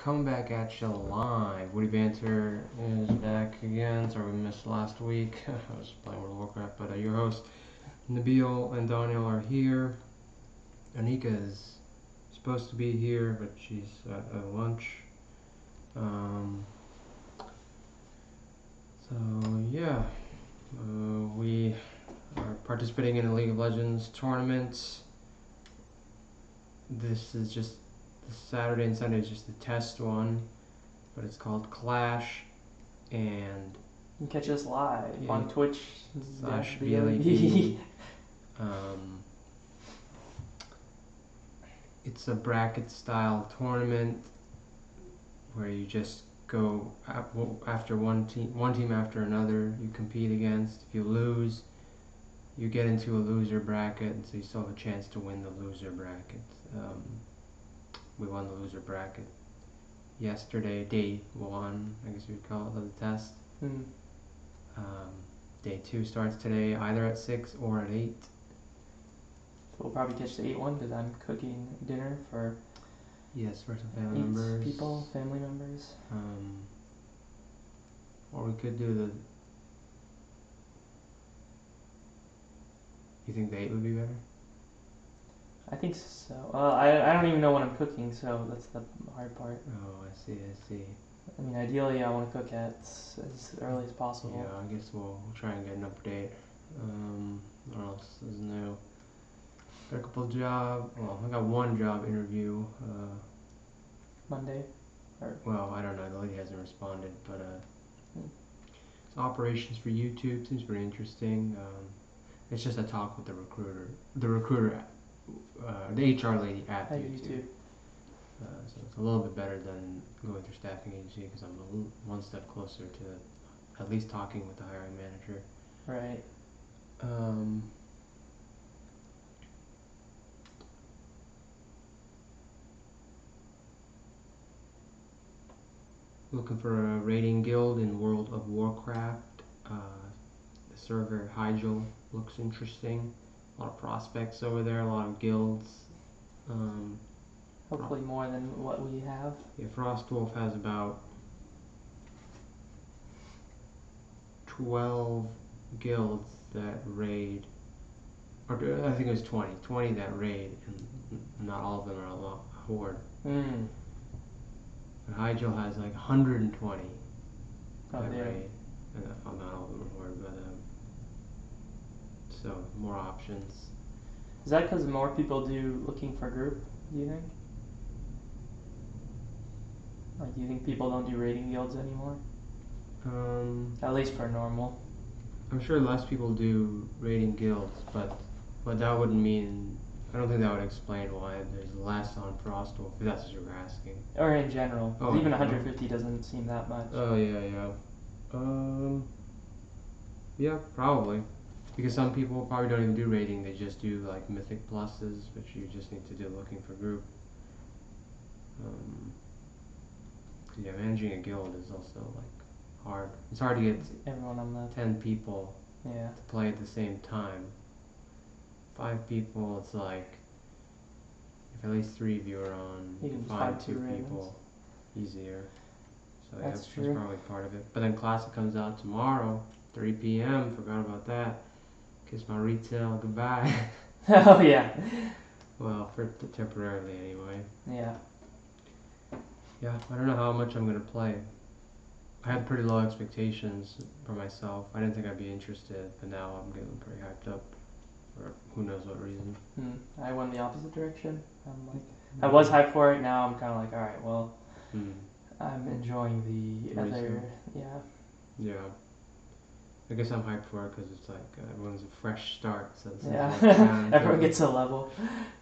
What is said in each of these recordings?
Coming back at you live. WittyBantr is back again. Sorry we missed last week. I was playing World of Warcraft, but your hosts Nabil and Daniel are here. Anika is supposed to be here, but she's at lunch. We are participating in a League of Legends tournament. This is just Saturday and Sunday is just the test one, but it's called Clash, and you can catch us live on Twitch /BLEB. It's a bracket style tournament where you just go after one team after another. You compete against. If you lose, you get into a loser bracket, and so you still have a chance to win the loser bracket. We won the loser bracket yesterday, day one, I guess you'd call it, of the test. Day two starts today, either at 6 or at 8. We'll probably catch the 8 one because I'm cooking dinner for for some family members. Family members. Or we could do the. You think the 8 would be better? I think so. I don't even know what I'm cooking, so that's the hard part. Oh, I see. I mean, ideally, I want to cook at as early as possible. Yeah, I guess we'll try and get an update. What else is new? Got a couple of I got one job interview. Monday? Well, I don't know. The lady hasn't responded, but it's operations for YouTube. Seems pretty interesting. It's just a talk with the recruiter. The HR lady at YouTube. So it's a little bit better than going through staffing agency because I'm one step closer to at least talking with the hiring manager. Right. Looking for a raiding guild in World of Warcraft. The server Hyjal looks interesting. A lot of prospects over there, a lot of guilds. Hopefully more than what we have. Yeah, Frostwolf has about 12 guilds that raid, or I think it was 20 that raid, and not all of them are a horde. But Hyjal has like 120 that raid, and not all of them are horde, but so more options. Is that because more people do looking for group, do you think? Like, do you think people don't do raiding guilds anymore? At least for normal. I'm sure less people do raiding guilds, but that wouldn't mean. I don't think that would explain why there's less on Frostwolf, if that's what you were asking. Or in general. Oh, even 150 doesn't seem that much. Oh, yeah. Yeah, probably. Because some people probably don't even do raiding, they just do like mythic pluses, which you just need to do looking for group. Yeah, managing a guild is also like hard. It's hard to get everyone on the 10 people to play at the same time. 5 people, it's like if at least 3 of you are on, you can find 2 people easier. So that's that's probably part of it. But then Classic comes out tomorrow, 3 p.m. Forgot about that. Kiss my retail goodbye. Oh yeah. Well, for temporarily anyway. Yeah. Yeah, I don't know how much I'm gonna play. I had pretty low expectations for myself. I didn't think I'd be interested, but now I'm getting pretty hyped up for who knows what reason. I went the opposite direction. I'm like, I was hyped for it. Now I'm kind of like, all right, well, I'm enjoying the other. Yeah. I guess I'm hyped for it because it's like everyone's a fresh start. So it's everyone gets a level.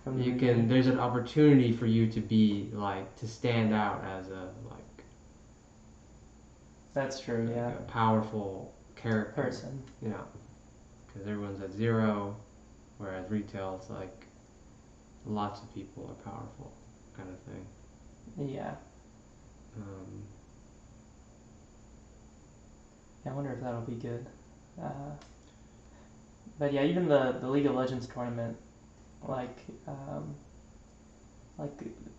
There's an opportunity for you to be like to stand out as a like. That's true. Like yeah. A powerful character. Person. Yeah. Because everyone's at 0, whereas retail it's like lots of people are powerful, kind of thing. Yeah. I wonder if that'll be good. But yeah, even the League of Legends tournament, like, like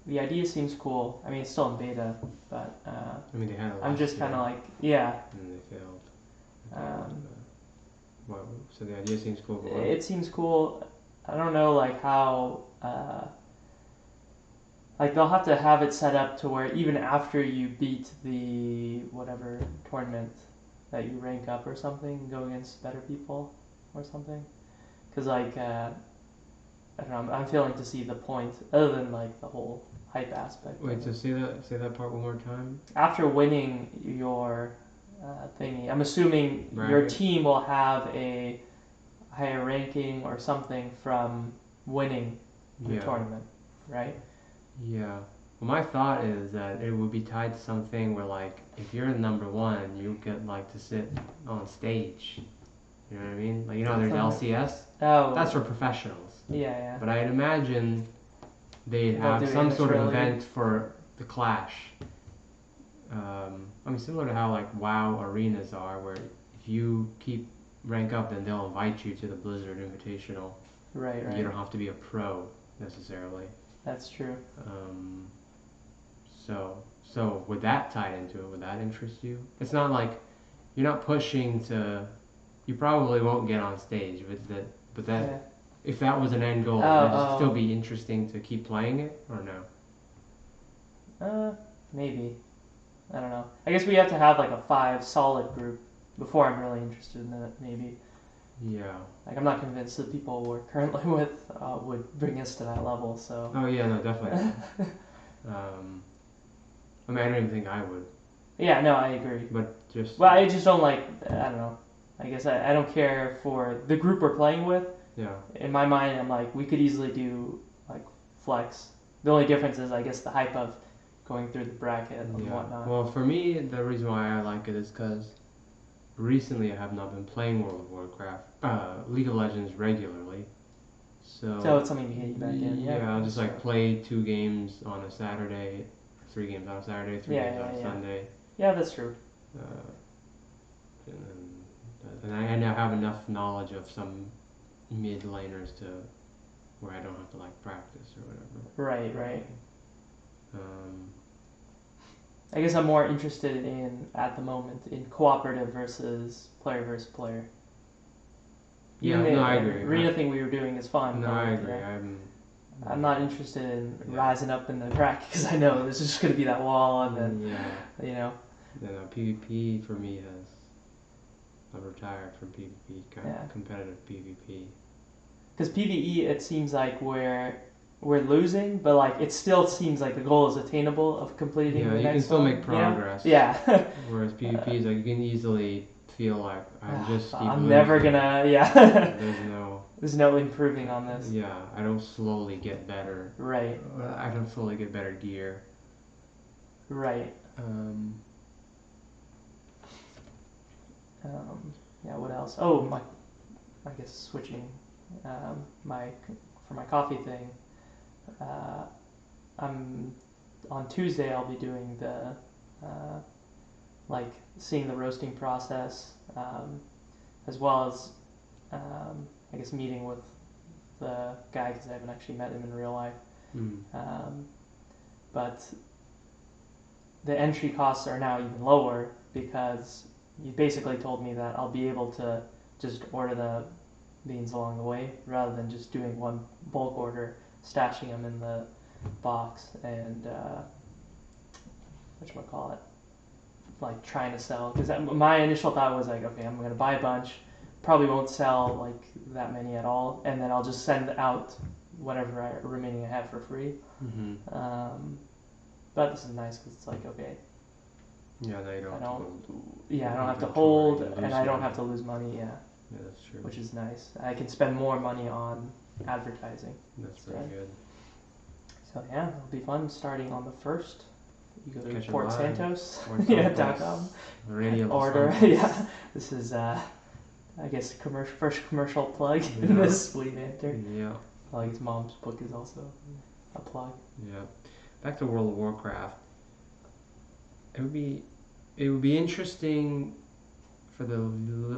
the idea seems cool. I mean, it's still in beta, but I mean, they had it I'm last just kind year, of like, yeah. and they failed. Um, Well, so the idea seems cool, but what? it seems cool. I don't know, like how. Like they'll have to have it set up to where even after you beat the whatever tournament that you rank up or something, go against better people or something. Because like I don't know, I'm failing to see the point other than like the whole hype aspect. Wait, so say that part one more time. After winning your thingy, I'm assuming your Bracket. team will have a higher ranking or something from winning the Yeah. tournament, right? Yeah. Well, my thought is that it would be tied to something where, like, if you're the number one, you get like to sit on stage. You know what I mean? Like, you know, there's LCS. Oh, That's for professionals. yeah, yeah. But I'd imagine they'd They'll have do some sort of amateur league. event for the Clash. I mean, similar to how like WoW arenas are, where if you keep rank up, then they'll invite you to the Blizzard Invitational. Right, right. You don't have to be a pro necessarily. That's true. So would that tie into it? Would that interest you? It's not like you're not pushing to. You probably won't get on stage, but that Yeah. if that was an end goal, Oh, would it oh. still be interesting to keep playing it or no? Maybe. I don't know. I guess we have to have like a 5 solid group before I'm really interested in it. Maybe. Yeah. Like I'm not convinced that people we're currently with would bring us to that level. So. Oh yeah, no, definitely. I mean, I don't even think I would. Yeah, no, I agree. But just. Well, I just don't like. I don't know. I guess I don't care for the group we're playing with. Yeah. In my mind, I'm like, we could easily do like flex. The only difference is, I guess, the hype of going through the bracket and whatnot. Well, for me, the reason why I like it is because recently I have not been playing World of Warcraft, League of Legends regularly. So it's something to get you back in. Yeah, I'll just like play 2 games on a Saturday, 3 games on a Saturday, 3 games on a Sunday. Yeah, that's true. And I now have enough knowledge of some mid laners to where I don't have to like practice or whatever. Right. I guess I'm more interested in, at the moment, in cooperative versus player. Yeah, no, I agree. Arena thing we were doing is fun. No, I agree. I'm not interested in rising up in the bracket because I know there's just going to be that wall and then, you know. PvP for me I've retired from PvP, competitive PvP. Because PvE, it seems like we're losing, but like it still seems like the goal is attainable of completing the next one. Yeah, you can still make progress. You know? Yeah. Whereas PvP is like you can easily feel like I'm never gonna. There's no improving on this. Yeah, I don't slowly get better. Right. I don't slowly get better gear. Right. Yeah. What else? Oh, I guess switching. For my coffee thing. On Tuesday I'll be doing the like seeing the roasting process, as well as I guess meeting with the guy because I haven't actually met him in real life. But the entry costs are now even lower because you basically told me that I'll be able to just order the beans along the way rather than just doing one bulk order, stashing them in the box and whatchamacallit, like trying to sell. Because my initial thought was like, okay, I'm going to buy a bunch, probably won't sell like that many at all, and then I'll just send out whatever remaining I have for free. But this is nice because it's like, okay. Yeah, I don't have to hold, and I don't have to lose money. Yeah. Yeah, that's true. Which is nice. I can spend more money on advertising. That's pretty good. So yeah, it'll be fun starting on the 1st. You go to Port Santos. .com. Radio Order. Yeah. This is I guess first commercial plug in this WittyBantr. Yeah. Like his mom's book is also a plug. Yeah. Back to World of Warcraft. It would be interesting for the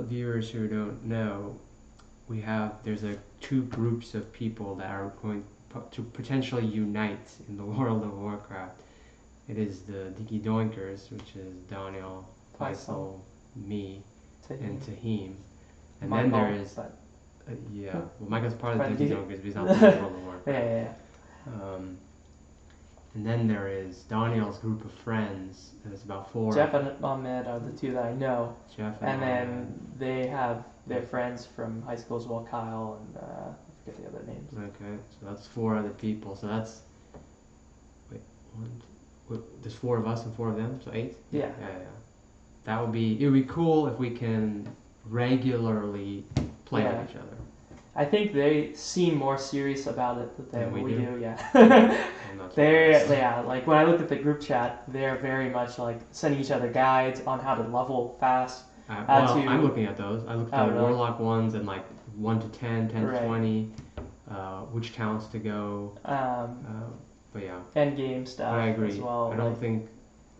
viewers who don't know. There's 2 groups of people that are to potentially unite in the World of Warcraft. It is the Diki Doinkers, which is Daniel, Faisal, me, and Tahim. And then there is yeah. Well, Michael's part of the Diki Doinkers, but he's not playing World of Warcraft. Yeah. And then there is Daniel's group of friends. There's about 4. Jeff and Ahmed are the 2 that I know. Jeff and then they have their friends from high school as well, Kyle and I forget the other names. Okay, so that's 4 other people. So that's there's 4 of us and 4 of them, so 8. Yeah. That would be. It would be cool if we can regularly play with each other. I think they seem more serious about it than we do. Yeah. Like when I looked at the group chat, they're very much like sending each other guides on how to level fast. I'm looking at those. I looked at the Warlock ones and like 1 to 10, 10 to 20, which towns to go. But yeah. End game stuff. I agree. As well. I don't think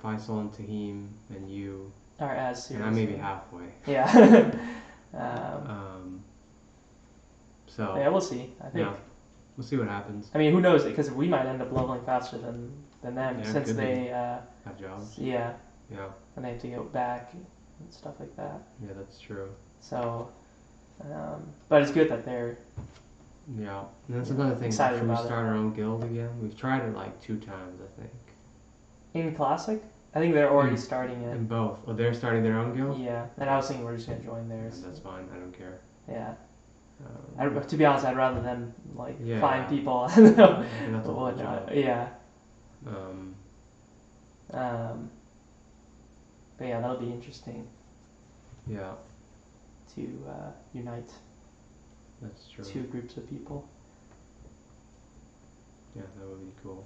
Faisal and Tahim and you are as serious. And I may be halfway. Yeah. So yeah, we'll see. I think we'll see what happens. I mean, who knows? Because we might end up leveling faster than them since they have jobs. Yeah. Yeah. And they have to go back and stuff like that. Yeah, that's true. So, but it's good that they're. Yeah, and that's another thing. Should we start our own guild again? We've tried it like 2 times, I think. In Classic? I think they're already starting it. In both. Oh, they're starting their own guild? Yeah, and I was thinking we're just going to join theirs. That's fine, I don't care. Yeah. To be honest, I'd rather them find people and whatnot. Yeah. But yeah, that'll be interesting. Yeah. To unite. That's true. 2 groups of people. Yeah, that would be cool.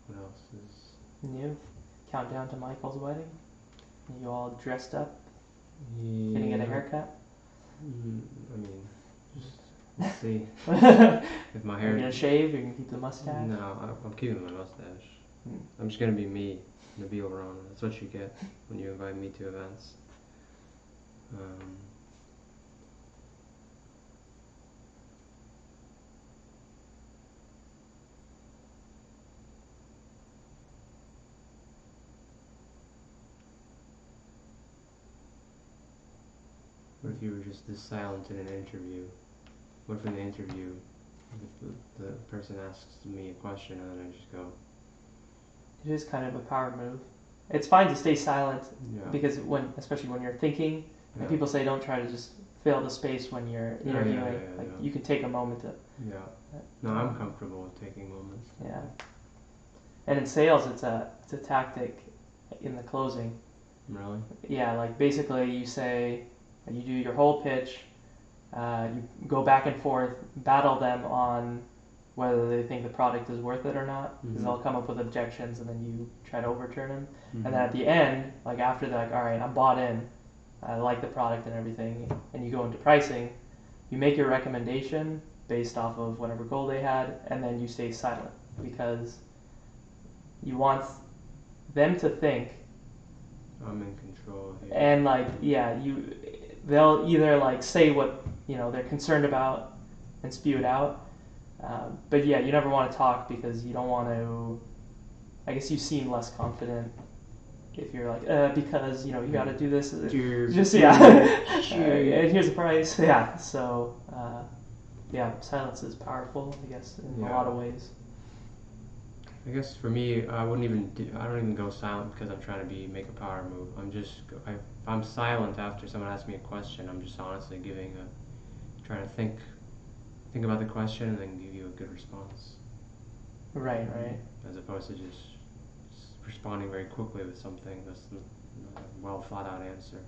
What else is new? Countdown to Michael's wedding. You all dressed up. Yeah. Gonna get a haircut. I mean, let's see. If my hair. Are you gonna shave? Or you gonna keep the mustache? No, I'm keeping my mustache. I'm just gonna be me, Nabil Rana. That's what you get when you invite me to events. What if you were just this silent in an interview? What if in the interview the person asks me a question and then I just go? It is kind of a power move. It's fine to stay silent because especially when you're thinking, and people say don't try to just fill the space when you're interviewing. You can take a moment to. Yeah. No, I'm comfortable with taking moments. Yeah. And in sales, it's a tactic in the closing. Really? Yeah, like basically you say, you do your whole pitch, you go back and forth, battle them on whether they think the product is worth it or not, because they'll come up with objections and then you try to overturn them. And then at the end, like after they're like, all right, I'm bought in, I like the product and everything, and you go into pricing, you make your recommendation based off of whatever goal they had, and then you stay silent because you want them to think I'm in control here. And they'll either like say what they're concerned about and spew it out. But yeah, you never want to talk because you don't want to. I guess you seem less confident if you're like, because you got to do this. Just and here's the price. Yeah. So silence is powerful, I guess, in a lot of ways. I guess for me, I don't even go silent because I'm trying to make a power move. If I'm silent after someone asks me a question, I'm just honestly trying to think about the question and then give you a good response. Right. As opposed to just responding very quickly with something that's not a well thought out answer.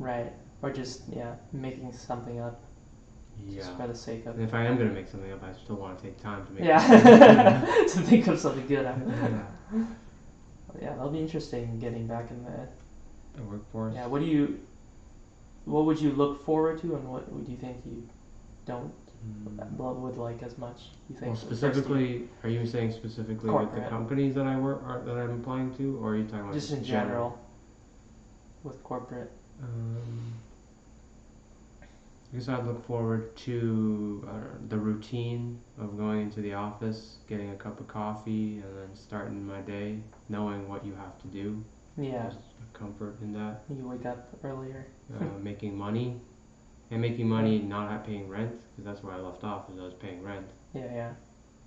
Right. Or just making something up. Just for the sake of it. And if I am going to make something up, I still want to take time to make to think of something good after that. Yeah, that'll be interesting getting back in the workforce. Yeah, what would you look forward to, and what would you think you don't would like as much? You think? Well, specifically, are you saying specifically corporate. with the companies that I'm applying to, or are you talking about just in general? with corporate? I guess I'd look forward to the routine of going into the office, getting a cup of coffee, and then starting my day, knowing what you have to do. Yeah. There's a comfort in that. You wake up earlier. Making money, and making money not paying rent, because that's where I left off, is I was paying rent. Yeah.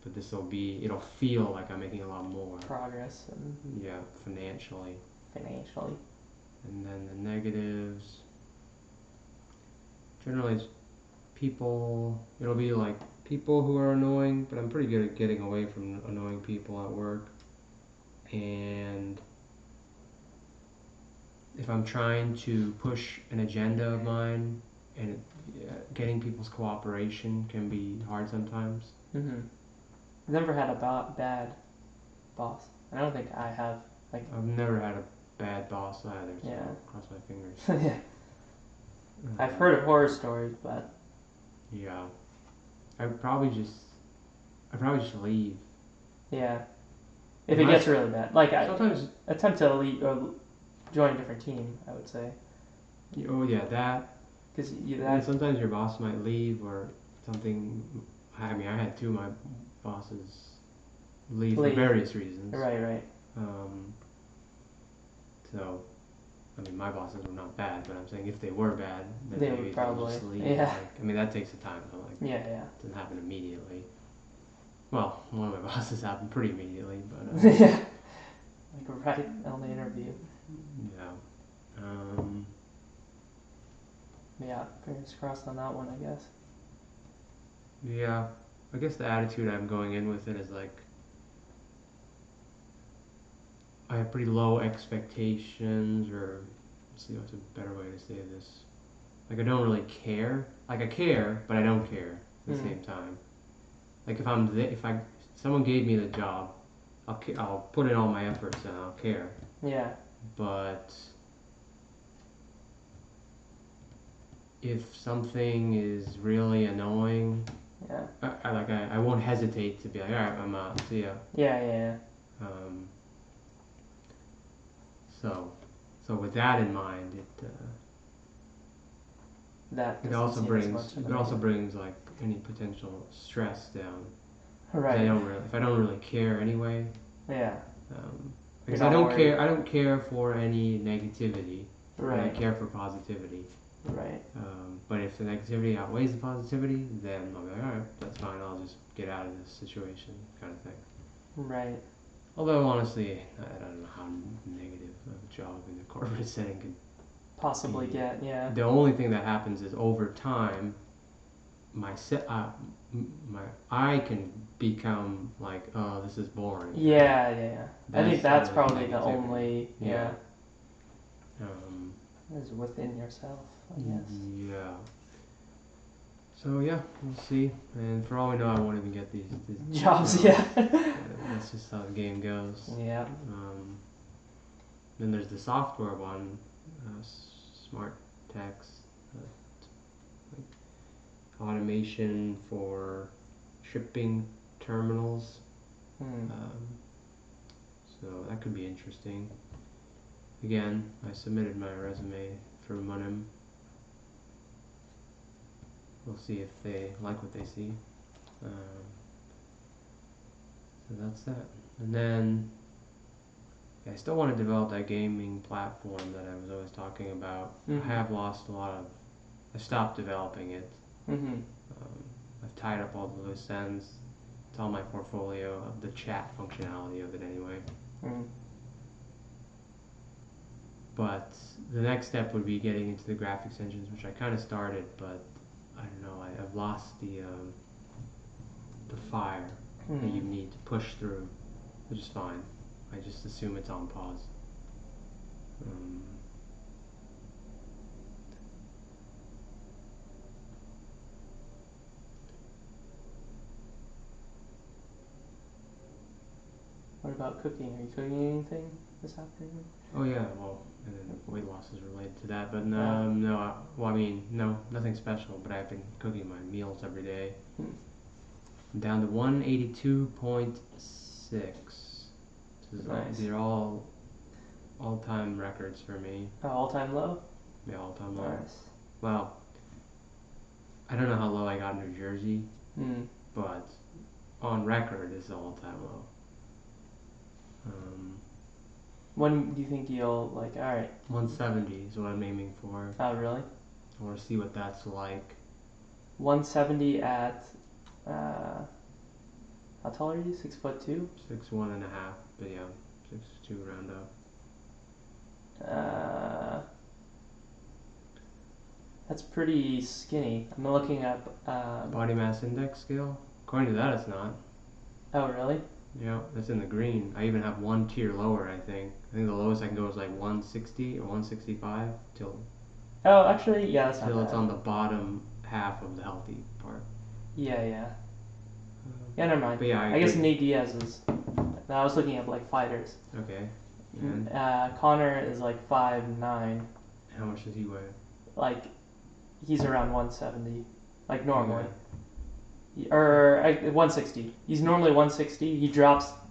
But it'll feel like I'm making a lot more. Progress and Yeah, financially. financially. And then the negatives. Generally, it's people. It'll be like people who are annoying, but I'm pretty good at getting away from annoying people at work. And if I'm trying to push an agenda of mine, and getting people's cooperation can be hard sometimes. Mm-hmm. I've never had a bad boss. I don't think I have. I've never had a bad boss either, so Yeah. cross my fingers. Yeah. I've heard of horror stories, but Yeah. I'd probably just leave. yeah. If it gets really bad, I Sometimes, attempt to leave or join a different team, I would say, oh yeah, that. because And sometimes your boss might leave or something. I mean, I had two of my bosses leave for various reasons. Right. So, I mean, my bosses were not bad, but I'm saying if they were bad, then They maybe would they probably, just leave. yeah. I mean, that takes the time, so Yeah. it doesn't happen immediately. Well, one of my bosses happened pretty immediately, but Yeah. Right on the interview. yeah. Yeah, fingers crossed on that one, I guess. Yeah, I guess the attitude I'm going in with it is I have pretty low expectations, or let's see what's a better way to say this. I don't really care. I care, but I don't care at the same time. If someone gave me the job, I'll put in all my efforts and I'll care. Yeah. But if something is really annoying, Yeah. I won't hesitate to be like, all right, I'm out. See ya. Yeah. So with that in mind, it also brings like any potential stress down. Right. If I don't really care anyway. Yeah. Because I don't care. I don't care for any negativity. Right. I care for positivity. Right. But if the negativity outweighs the positivity, then I'll be like, all right, that's fine. I'll just get out of this situation, kind of thing. Right. Although honestly, I don't know how negative a job in the corporate setting could possibly get. Yeah. The only thing that happens is over time, I can become like, oh, this is boring. Yeah. I think that's probably the only. Yeah. Is within yourself, I guess. Yeah. So yeah, we'll see. And for all we know, I won't even get these jobs. Yeah. That's just how the game goes. Yeah. Then there's the software one, smart text, automation for shipping terminals. So that could be interesting. Again, I submitted my resume through Munim. We'll see if they like what they see. So that's that. And then I still want to develop that gaming platform that I was always talking about. I have lost I stopped developing it. I've tied up all the loose ends. It's all my portfolio of the chat functionality of it anyway. But the next step would be getting into the graphics engines, which I kind of started, but I don't know. I've lost the fire that you need to push through, which is fine. I just assume it's on pause. What about cooking? Are you cooking anything this afternoon? Oh yeah, well, and then weight loss is related to that, but no, nothing special. But I've been cooking my meals every day. I'm down to 182.6. Nice. They're all all-time records for me. All-time low? Yeah, all-time low. Nice. Well, I don't know how low I got in New Jersey, but on record, it's all-time low. When do you think you'll, like, alright. 170 is what I'm aiming for. Oh, really? I want to see what that's like. 170 at, how tall are you? 6'2"? 6'1.5", but yeah, 6'2" round up. That's pretty skinny. I'm looking up, Body mass index scale? According to that, it's not. Oh, really? Yeah, it's in the green. I even have one tier lower, I think. I think the lowest I can go is like 160 or 165 till. Oh, actually, yeah, that's not till bad. it's on the bottom half of the healthy part. Yeah. Yeah, never mind. But yeah, I guess Nate Diaz is. I was looking at like fighters. Okay. And Connor is like 5'9". how much does he weigh? Like, he's around 170, like normally. Okay. 160. He's normally 160. He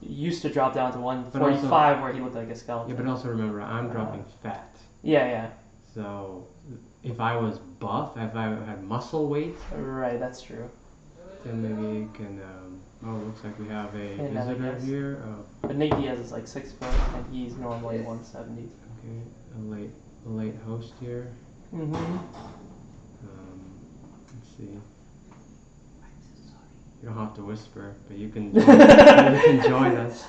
used to drop down to 145 where he looked like a skeleton. Yeah, but also remember, I'm dropping fat. Yeah. So, if I was buff, if I had muscle weight. Right, that's true. Then maybe you can. Looks like we have a visitor here. But Nate Diaz is like 6 foot, and he's normally 170. Okay, a late host here. Let's see. You don't have to whisper, but you can join us.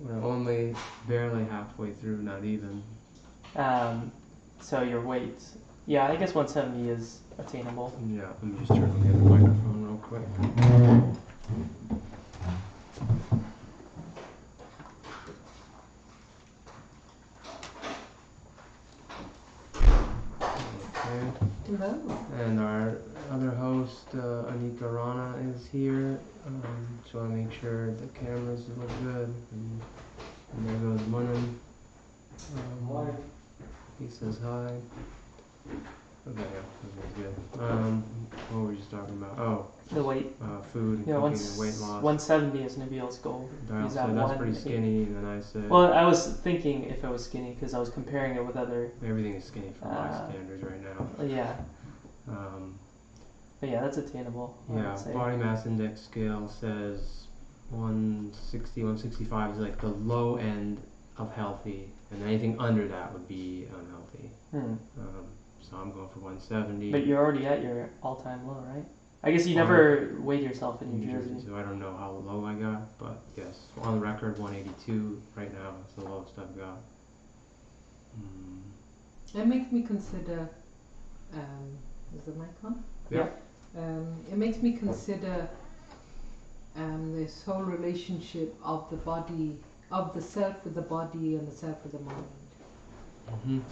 We're only barely halfway through, not even. So your weight, yeah, I guess 170 is attainable. Yeah, let me just turn on the other microphone real quick. Okay. Hello. And our other host, Anika Rana, is here. Just want to make sure the cameras look good. And there goes Munnan. He says hi. Okay, yeah, that's good. What were we just talking about? Oh, the weight. Food and cooking and weight loss. 170 is Nabil's goal. He's at that's pretty skinny, and then I said. Well, I was thinking if it was skinny because I was comparing it with other. Everything is skinny for my standards right now. Yeah. But yeah, that's attainable. Yeah, body mass index scale says 160, 165 is like the low end of healthy, and anything under that would be unhealthy. So I'm going for 170. But you're already at your all-time low, right? I guess you never weighed yourself in New Jersey. So I don't know how low I got, but yes, on the record, 182 right now. It's the lowest I've got. It makes me consider. Is the mic on? Yeah. It makes me consider this whole relationship of the body, of the self with the body and the self with the mind.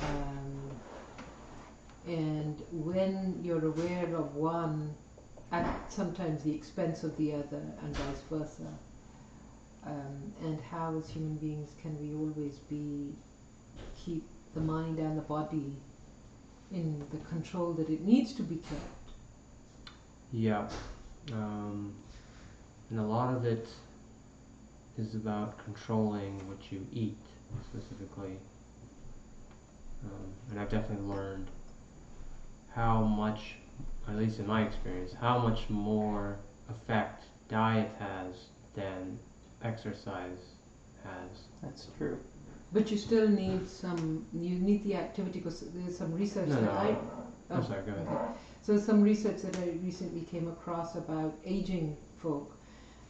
And when you're aware of one at sometimes the expense of the other and vice versa, and how as human beings can we always keep the mind and the body in the control that it needs to be kept. Yeah. And a lot of it is about controlling what you eat, specifically. And I've definitely learned how much, at least in my experience, how much more effect diet has than exercise has. That's true. But you still need you need the activity because there's some research I'm sorry, go ahead. Okay. So some research that I recently came across about aging folk,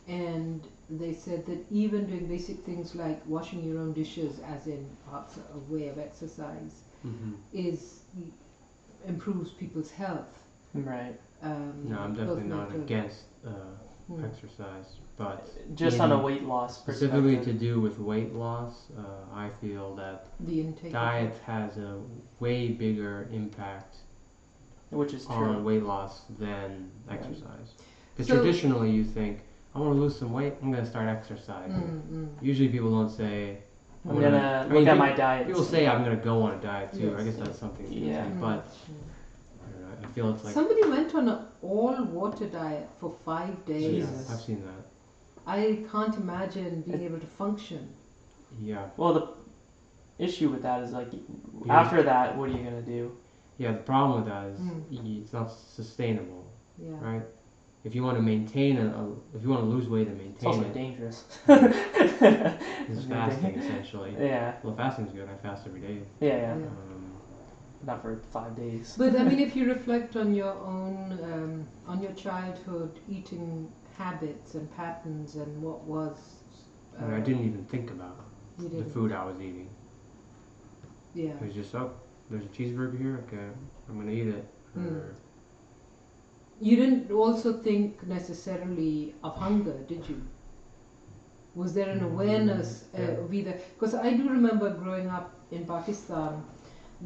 and they said that even doing basic things like washing your own dishes, as in perhaps a way of exercise, improves people's health. Right. No, I'm definitely not against exercise, but just on a weight loss specifically to do with weight loss, I feel that the intake diet has a way bigger impact, which is on weight loss than exercise. Because traditionally, you think, I want to lose some weight, I'm going to start exercising. Usually, people don't say, I'm going to look at my diet. People say I'm going to go on a diet too. Yes, I guess that's something. But I feel it's like somebody went on an all-water diet for 5 days. Jesus. I've seen that. I can't imagine being able to function. Yeah. Well, the issue with that is like after that, what are you gonna do? Yeah, the problem with that is it's not sustainable, Yeah. right? If you want to maintain if you want to lose weight and It's maintain also it, dangerous. it's fasting essentially. Yeah. Well, fasting's good. I fast every day. Yeah. Yeah. Not for 5 days. But I mean, if you reflect on your own, on your childhood eating habits and patterns and what was. I mean, I didn't even think about You the didn't. food I was eating. Yeah. It was just, oh, there's a cheeseburger here. Okay, I'm gonna eat it. Or, You didn't also think necessarily of hunger, did you? Was there an awareness of either? Because I do remember growing up in Pakistan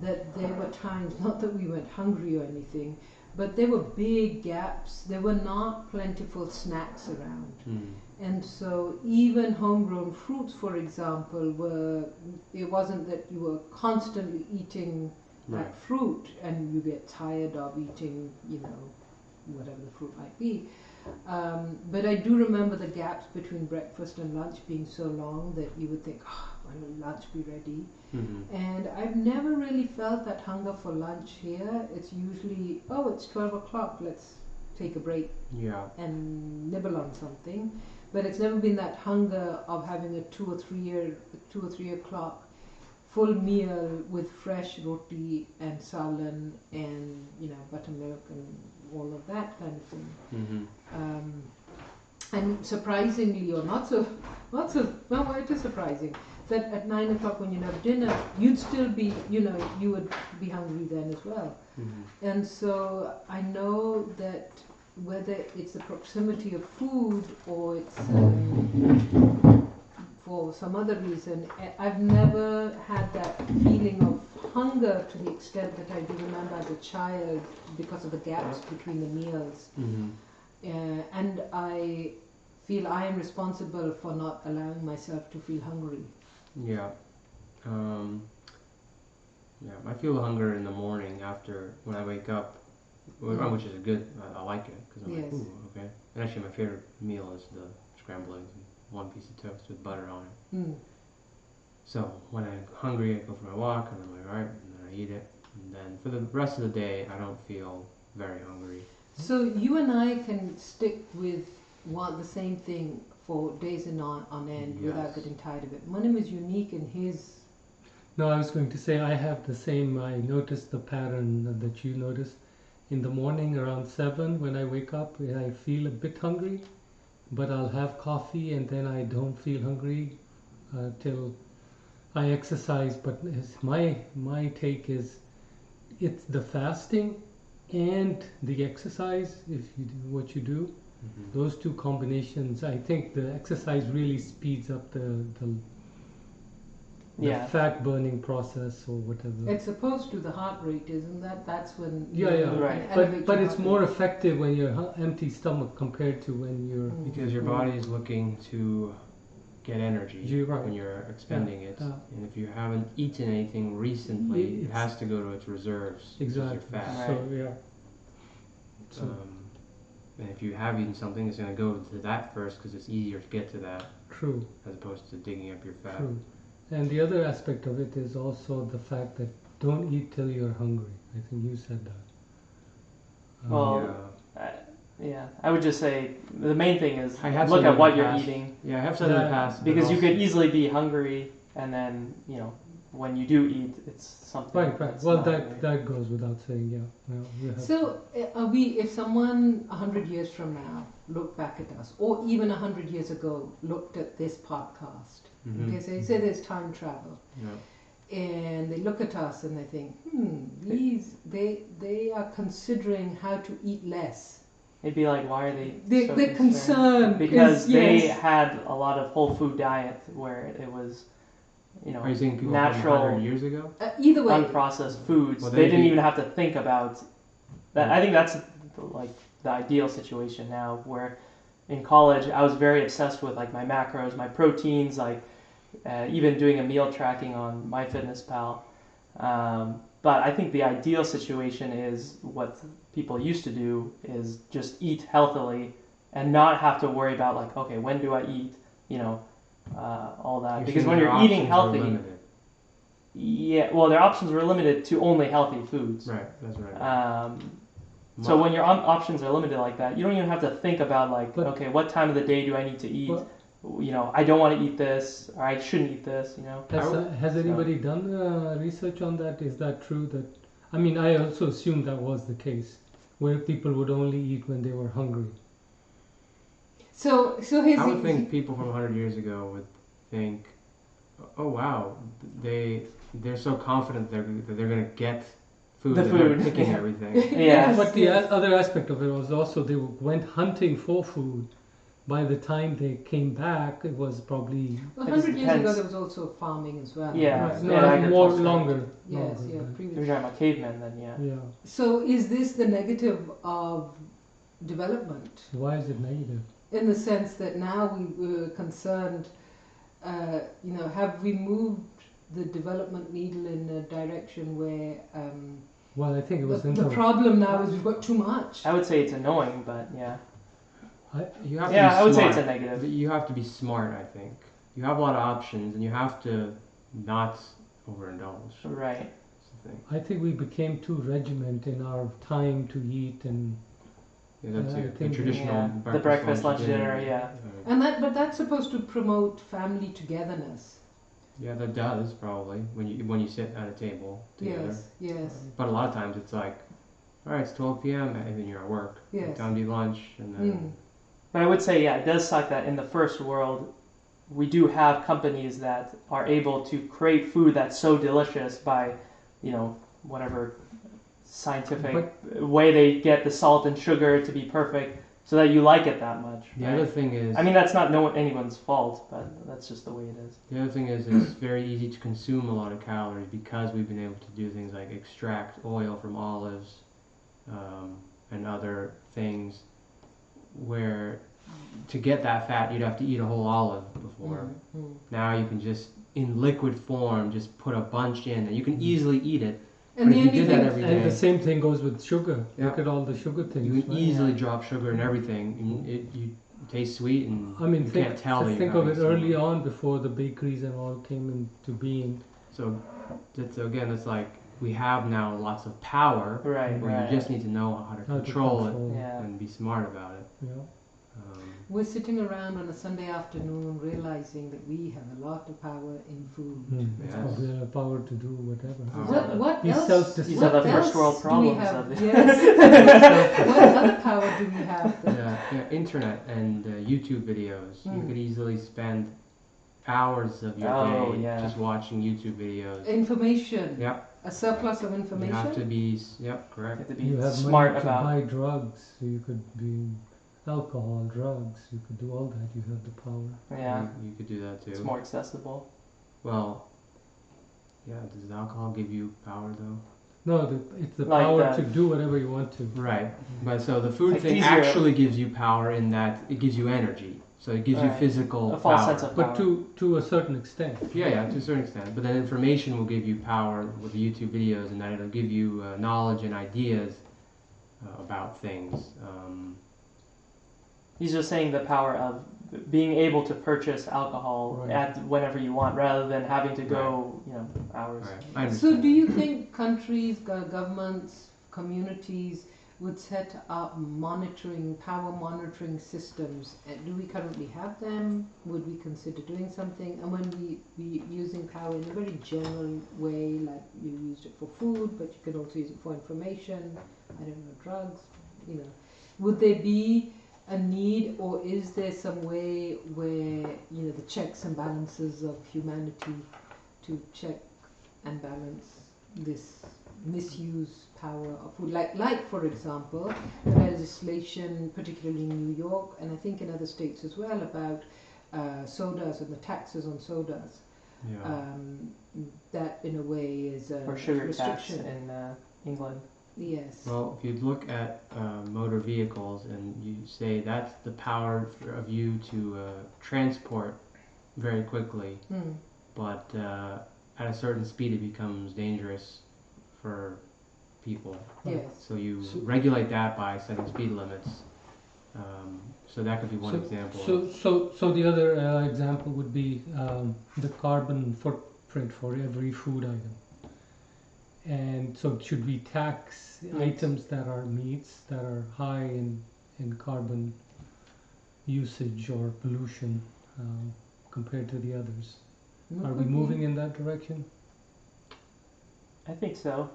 that there were times, not that we went hungry or anything, but there were big gaps. There were not plentiful snacks around. And so even homegrown fruits, for example, it wasn't that you were constantly eating that fruit and you get tired of eating, whatever the fruit might be. But I do remember the gaps between breakfast and lunch being so long that you would think, when will lunch be ready? And I've never really felt that hunger for lunch here. It's usually, it's 12 o'clock, let's take a break and nibble on something. But it's never been that hunger of having a 2 or 3 o'clock full meal with fresh roti and salan and buttermilk and all of that kind of thing. And surprisingly, or not so, well, it is surprising that at 9 o'clock when you have dinner, you'd still be, you would be hungry then as well. And so I know that whether it's the proximity of food or it's for some other reason, I've never had that feeling of hunger to the extent that I do remember as a child because of the gaps between the meals. And I feel I am responsible for not allowing myself to feel hungry. Yeah. I feel hunger in the morning when I wake up, which is good. I like it because I'm like, ooh, okay. And actually, my favorite meal is the scrambled eggs and one piece of toast with butter on it. So when I'm hungry, I go for my walk, and I'm like, all right, and then I eat it. And then for the rest of the day, I don't feel very hungry. So you and I can stick with the same thing for days on end without getting tired of it. Manim is unique in his. No, I was going to say I have the same. I noticed the pattern that you noticed. In the morning around 7 when I wake up, I feel a bit hungry, but I'll have coffee and then I don't feel hungry till I exercise. But my take is it's the fasting and the exercise. If you do what you do, those two combinations, I think the exercise really speeds up the fat burning process or whatever. It's opposed to the heart rate, isn't that? That's when. Right. But it's more effective when you're empty stomach compared to when you're. Because your body is looking to get energy when you're expending it, and if you haven't eaten anything recently, it has to go to its reserves. Exactly. Your fat. Right. So, and if you have eaten something, it's going to go to that first because it's easier to get to that. True. As opposed to digging up your fat. True. And the other aspect of it is also the fact that don't eat till you're hungry. I think you said that. I would just say the main thing is look at what you're eating. Yeah, I have said in the past. Because you could easily be hungry and then, when you do eat, it's something. Right. Well, that goes without saying, So, if someone 100 years from now looked back at us, or even 100 years ago looked at this podcast, okay, so you say there's time travel, and they look at us and they think, they are considering how to eat less. They'd be like, why are they They're concerned? Because they had a lot of whole food diet where it was, are you saying people natural, 100 years ago? Either way, unprocessed foods. Well, they didn't even have to think about that. I think that's like the ideal situation now. Where in college, I was very obsessed with like my macros, my proteins, like even doing a meal tracking on MyFitnessPal. But I think the ideal situation is what people used to do is just eat healthily and not have to worry about like, okay, when do I eat? all that. You're because saying when your you're eating options are healthy, limited. yeah, well, their options were limited to only healthy foods. Right, that's right. So when your options are limited like that, you don't even have to think about like, But- okay, what time of the day do I need to eat? But- You know, I don't want to eat this, or I shouldn't eat this. You know. Has anybody done research on that? Is that true? That I mean, I also assumed that was the case, where people would only eat when they were hungry. So here's I would think people from 100 years ago would think, oh wow, they're so confident that they're gonna get food. The that they're food, picking yeah. everything. Yeah. But the other aspect of it was also they went hunting for food. By the time they came back, it was probably 100 years ago depends. there was also farming as well. Yeah. Right. no, Yeah, more agriculture. longer. Yes, longer, yeah, but- If previous. you're talking about cavemen, then yeah. yeah. So is this the negative of development? Why is it negative? In the sense that now we were concerned, have we moved the development needle in a direction where Well, I think it was the problem now is we've got too much? I would say it's annoying, but yeah. You have to Yeah, be I would say smart. it's a negative. But you have to be smart, I think. You have a lot of options, and you have to not overindulge. Right. That's the thing. I think we became too regiment in our time to eat, and Yeah, that's I it. The think- traditional Yeah. The breakfast, lunch, dinner, yeah. But that's supposed to promote family togetherness. Yeah, that does probably when you sit at a table together. Yes. But a lot of times it's like, all right, it's 12 p.m. and then you're at work. Yes. Time to eat lunch, and then Mm. But I would say, yeah, it does suck that in the first world, we do have companies that are able to create food that's so delicious by, whatever scientific way they get the salt and sugar to be perfect so that you like it that much. the right? other thing is, I mean, that's not anyone's fault, but that's just the way it is. the other thing is it's very easy to consume a lot of calories because we've been able to do things like extract oil from olives and other things where to get that fat you'd have to eat a whole olive before. Now you can just in liquid form just put a bunch in and you can easily eat it. And But the if you only did that thing, every and day, the same thing goes with sugar. Yeah. Look at all the sugar things. you can right? easily drop sugar in everything. And you taste sweet and I mean, you can't tell that you're think of having it early some- on before the bakeries and all came into being. So again, it's like we have now lots of power Right, where right. you just need to know how to How to control it control. Yeah. and be smart about it. Yeah. we're sitting around on a Sunday afternoon realizing that we have a lot of power in food. Yes. Probably have power to do whatever. Power. What He's else? self-destructive. These are the What first else world do we problems have? of it. Yes. What other power do we have? Yeah, internet and YouTube videos. You Mm. could easily spend hours of your Oh, day yeah. just watching YouTube videos. Information. Yep. A surplus of You information. have to be, yep, You have correct. to be You have smart money to about. buy drugs. So you could be alcohol, drugs. You could do all that. You have the power. Yeah, You could do that it's too. more accessible. Well, yeah, does alcohol give you power though? No, it's the Like power that. to do whatever you want to. Right. But so the food Like thing easier. actually gives you power in that it gives you energy. So it gives you Right. physical A false power. sense of But power. to a certain extent. Yeah, to a certain extent. But then information will give you power with the YouTube videos, and that it'll give you knowledge and ideas about things. He's just saying the power of being able to purchase alcohol Right. at whenever you want, rather than having to go, hours. Right. I So understand. do you think countries, governments, communities would set up power monitoring systems? And do we currently have them? Would we consider doing something? And when we using power in a very general way, like you used it for food, but you could also use it for information, I don't know, drugs, would there be a need, or is there some way where the checks and balances of humanity to check and balance this misuse power of food, like for example the legislation particularly in New York and I think in other states as well about sodas and the taxes on sodas, Yeah. that in a way is a Or sugar tax restriction. in England. Yes. Well, if you look at motor vehicles and you say that's the power of you to transport very quickly, Mm. but at a certain speed it becomes dangerous for people. Yes. So you regulate that by setting speed limits. So that could be one example. So the other example would be the carbon footprint for every food item. And so should we tax items that are meats that are high in carbon usage or pollution compared to the others? Are we moving in that direction? I think so.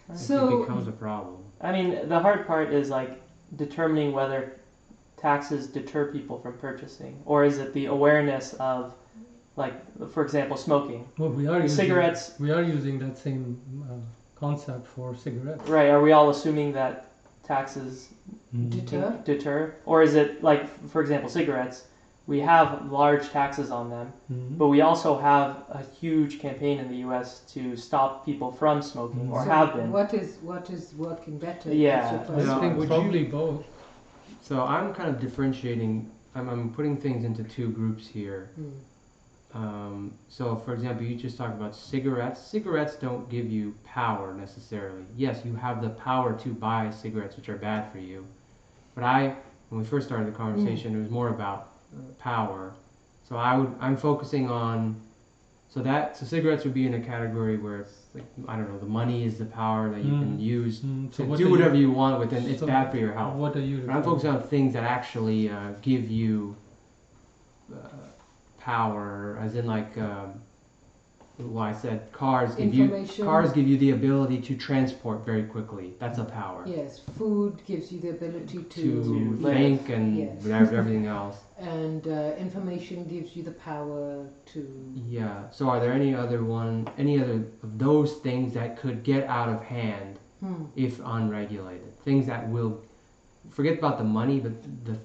It becomes a problem. I mean, the hard part is like determining whether taxes deter people from purchasing, or is it the awareness of, like, for example, smoking? Well, we are using cigarettes. We are using that same concept for cigarettes. Right? Are we all assuming that taxes Deter? or is it like, for example, cigarettes? We have large taxes on them, but we also have a huge campaign in the U.S. to stop people from smoking, or So have been. What is working better? Yeah. That's your No, I question. think probably both. So I'm kind of differentiating. I'm putting things into two groups here. So for example, you just talked about cigarettes. Cigarettes don't give you power necessarily. Yes, you have the power to buy cigarettes, which are bad for you. But when we first started the conversation, it was more about power. So I'm focusing on, so cigarettes would be in a category where it's like, I don't know, the money is the power that you can use to do whatever you want with, and it's bad for your health. What are you? But I'm focusing on things that actually give you power, as in like, well, I said cars give you the ability to transport very quickly. That's a power. Yes, food gives you the ability To live. think and Yes. everything else. And information gives you the power to. Yeah. So are there any other of those things that could get out of hand if unregulated? Things that will, forget about the money, but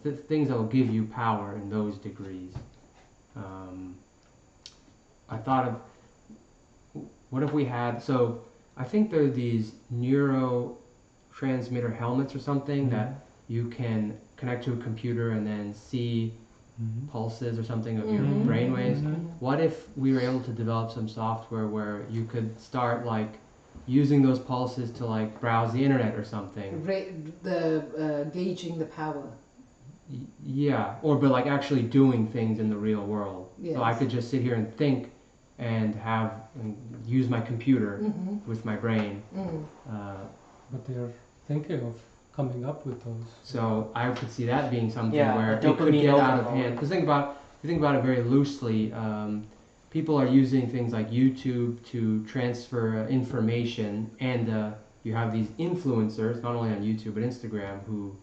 the things that will give you power in those degrees. I thought of, what if we had, so I think there are these neurotransmitter helmets or something that you can connect to a computer and then see pulses or something of your brainwaves. What if we were able to develop some software where you could start like using those pulses to like browse the internet or something? Gauging the power. Yeah, but like actually doing things in the real world. Yes. So I could just sit here and think and use my computer with my brain. But they're thinking of coming up with those. So I could see that being something where it dopamine could get out of overload. hand. Because think about it very loosely. People are using things like YouTube to transfer information, and you have these influencers, not only on YouTube but Instagram, who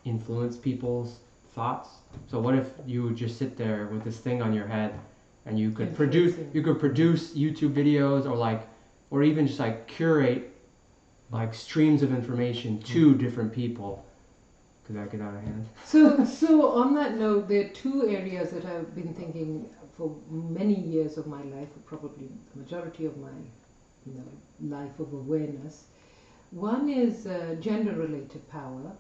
influence people's thoughts. So what if you would just sit there with this thing on your head, and you could produce YouTube videos, or even just like curate like streams of information to different people? Could that get out of hand? So on that note, there are two areas that I've been thinking for many years of my life, or probably the majority of my life of awareness. One is gender-related power.